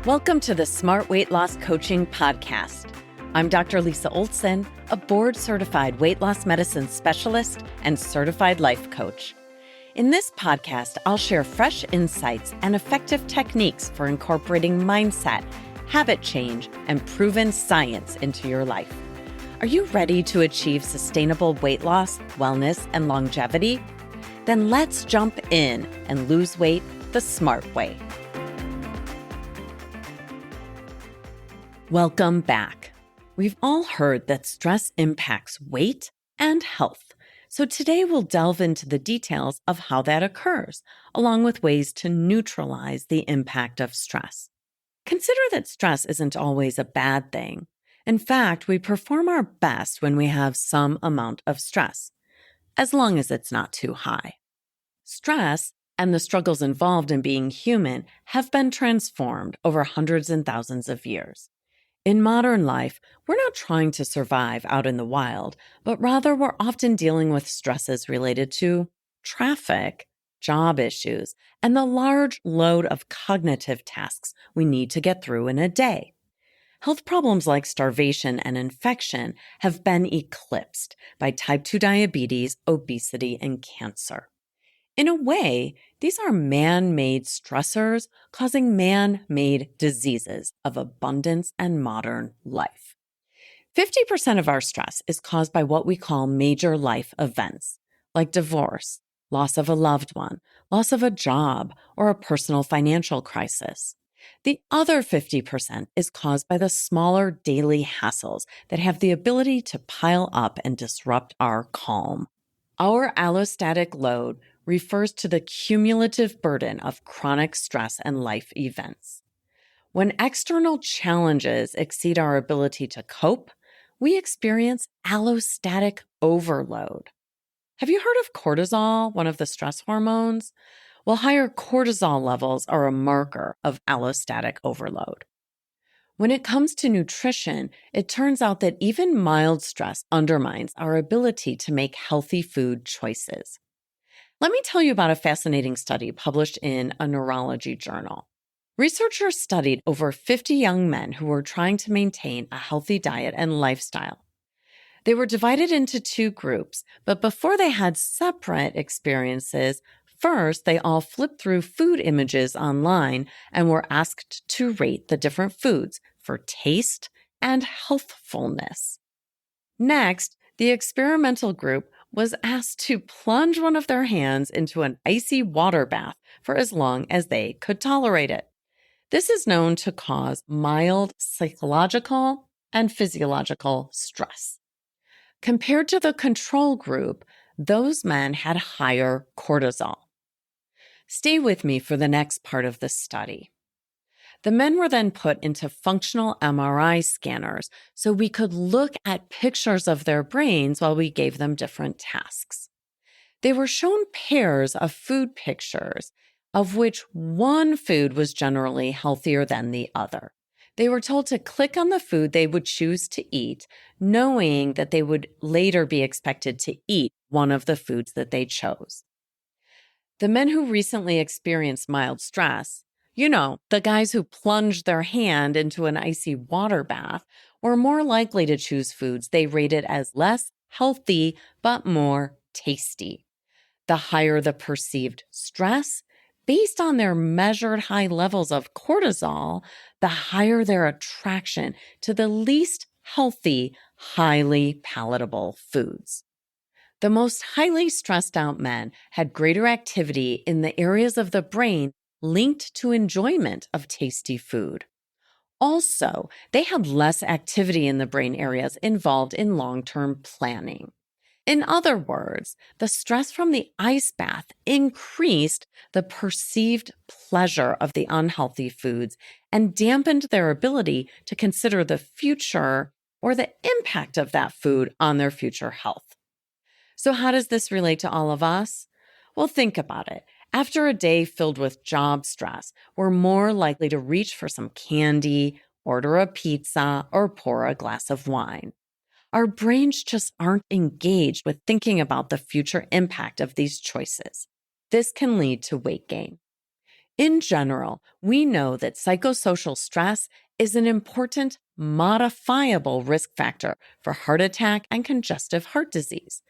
Welcome to the Smart Weight Loss Coaching Podcast. I'm Dr. Lisa Olson, a board-certified weight loss medicine specialist and certified life coach. In this podcast, I'll share fresh insights and effective techniques for incorporating mindset, habit change, and proven science into your life. Are you ready to achieve sustainable weight loss, wellness, and longevity? Then let's jump in and lose weight the smart way. Welcome back. We've all heard that stress impacts weight and health. So today we'll delve into the details of how that occurs, along with ways to neutralize the impact of stress. Consider that stress isn't always a bad thing. In fact, we perform our best when we have some amount of stress, as long as it's not too high. Stress and the struggles involved in being human have been transformed over hundreds and thousands of years. In modern life, we're not trying to survive out in the wild, but rather we're often dealing with stresses related to traffic, job issues, and the large load of cognitive tasks we need to get through in a day. Health problems like starvation and infection have been eclipsed by type 2 diabetes, obesity, and cancer. In a way, these are man-made stressors causing man-made diseases of abundance and modern life. 50% of our stress is caused by what we call major life events, like divorce, loss of a loved one, loss of a job, or a personal financial crisis. The other 50% is caused by the smaller daily hassles that have the ability to pile up and disrupt our calm. Our allostatic load refers to the cumulative burden of chronic stress and life events. When external challenges exceed our ability to cope, we experience allostatic overload. Have you heard of cortisol, one of the stress hormones? Well, higher cortisol levels are a marker of allostatic overload. When it comes to nutrition, it turns out that even mild stress undermines our ability to make healthy food choices. Let me tell you about a fascinating study published in a neurology journal. Researchers studied over 50 young men who were trying to maintain a healthy diet and lifestyle. They were divided into two groups, but before they had separate experiences, first they all flipped through food images online and were asked to rate the different foods for taste and healthfulness. Next, the experimental group was asked to plunge one of their hands into an icy water bath for as long as they could tolerate it. This is known to cause mild psychological and physiological stress. Compared to the control group, those men had higher cortisol. Stay with me for the next part of the study. The men were then put into functional MRI scanners so we could look at pictures of their brains while we gave them different tasks. They were shown pairs of food pictures, of which one food was generally healthier than the other. They were told to click on the food they would choose to eat, knowing that they would later be expected to eat one of the foods that they chose. The men who recently experienced mild stress, the guys who plunged their hand into an icy water bath, were more likely to choose foods they rated as less healthy but more tasty. The higher the perceived stress, based on their measured high levels of cortisol, the higher their attraction to the least healthy, highly palatable foods. The most highly stressed out men had greater activity in the areas of the brain linked to enjoyment of tasty food. Also, they had less activity in the brain areas involved in long-term planning. In other words, the stress from the ice bath increased the perceived pleasure of the unhealthy foods and dampened their ability to consider the future or the impact of that food on their future health. So how does this relate to all of us? Well, think about it. After a day filled with job stress, we're more likely to reach for some candy, order a pizza, or pour a glass of wine. Our brains just aren't engaged with thinking about the future impact of these choices. This can lead to weight gain. In general, we know that psychosocial stress is an important modifiable risk factor for heart attack and congestive heart disease.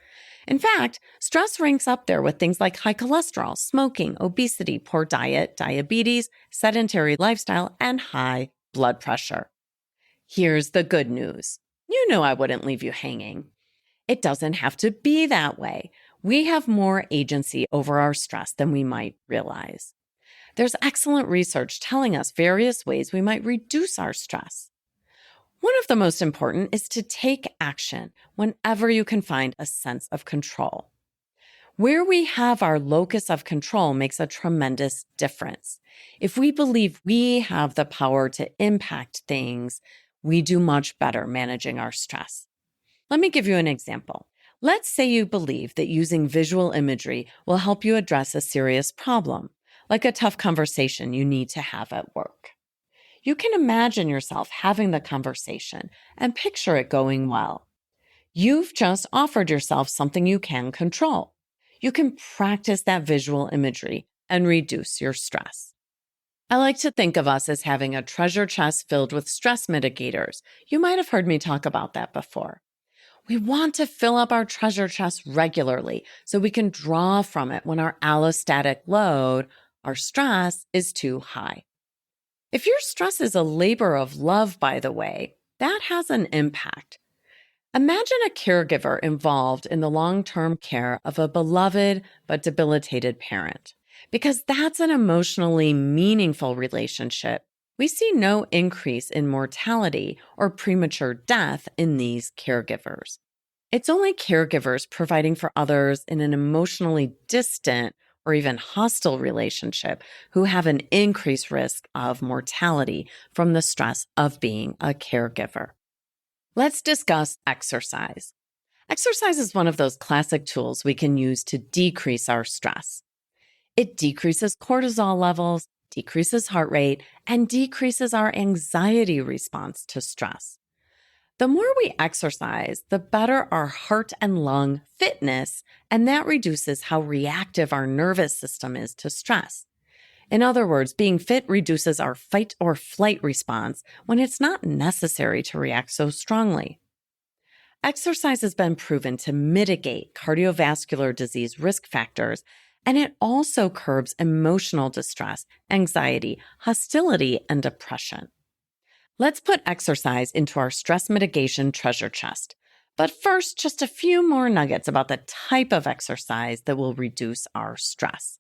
In fact, stress ranks up there with things like high cholesterol, smoking, obesity, poor diet, diabetes, sedentary lifestyle, and high blood pressure. Here's the good news. You know I wouldn't leave you hanging. It doesn't have to be that way. We have more agency over our stress than we might realize. There's excellent research telling us various ways we might reduce our stress. One of the most important is to take action whenever you can find a sense of control. Where we have our locus of control makes a tremendous difference. If we believe we have the power to impact things, we do much better managing our stress. Let me give you an example. Let's say you believe that using visual imagery will help you address a serious problem, like a tough conversation you need to have at work. You can imagine yourself having the conversation and picture it going well. You've just offered yourself something you can control. You can practice that visual imagery and reduce your stress. I like to think of us as having a treasure chest filled with stress mitigators. You might have heard me talk about that before. We want to fill up our treasure chest regularly so we can draw from it when our allostatic load, our stress, is too high. If your stress is a labor of love, by the way, that has an impact. Imagine a caregiver involved in the long-term care of a beloved but debilitated parent. Because that's an emotionally meaningful relationship, we see no increase in mortality or premature death in these caregivers. It's only caregivers providing for others in an emotionally distant or even hostile relationship who have an increased risk of mortality from the stress of being a caregiver. Let's discuss exercise. Exercise is one of those classic tools we can use to decrease our stress. It decreases cortisol levels, decreases heart rate, and decreases our anxiety response to stress. The more we exercise, the better our heart and lung fitness, and that reduces how reactive our nervous system is to stress. In other words, being fit reduces our fight or flight response when it's not necessary to react so strongly. Exercise has been proven to mitigate cardiovascular disease risk factors, and it also curbs emotional distress, anxiety, hostility, and depression. Let's put exercise into our stress mitigation treasure chest. But first, just a few more nuggets about the type of exercise that will reduce our stress.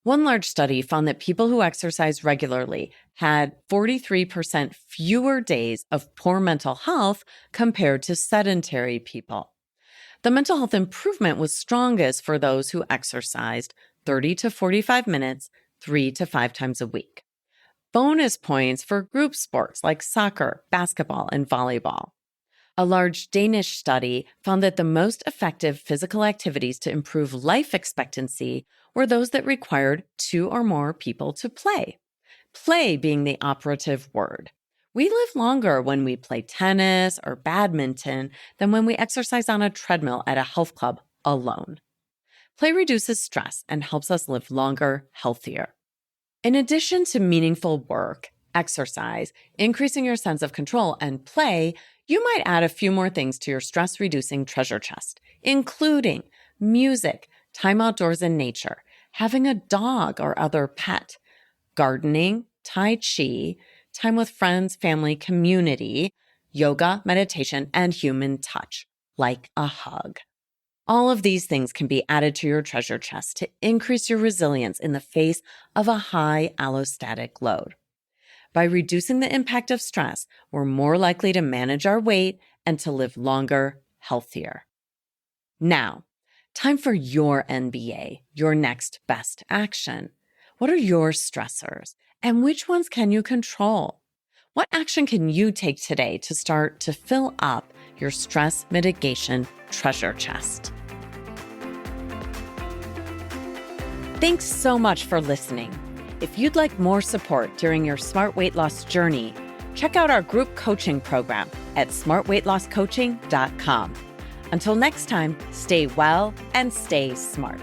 One large study found that people who exercise regularly had 43% fewer days of poor mental health compared to sedentary people. The mental health improvement was strongest for those who exercised 30 to 45 minutes, 3 to 5 times a week. Bonus points for group sports like soccer, basketball, and volleyball. A large Danish study found that the most effective physical activities to improve life expectancy were those that required 2 or more people to play. Play being the operative word. We live longer when we play tennis or badminton than when we exercise on a treadmill at a health club alone. Play reduces stress and helps us live longer, healthier. In addition to meaningful work, exercise, increasing your sense of control, and play, you might add a few more things to your stress-reducing treasure chest, including music, time outdoors in nature, having a dog or other pet, gardening, tai chi, time with friends, family, community, yoga, meditation, and human touch, like a hug. All of these things can be added to your treasure chest to increase your resilience in the face of a high allostatic load. By reducing the impact of stress, we're more likely to manage our weight and to live longer, healthier. Now, time for your NBA, your next best action. What are your stressors, and which ones can you control? What action can you take today to start to fill up your stress mitigation treasure chest? Thanks so much for listening. If you'd like more support during your smart weight loss journey, check out our group coaching program at smartweightlosscoaching.com. Until next time, stay well and stay smart.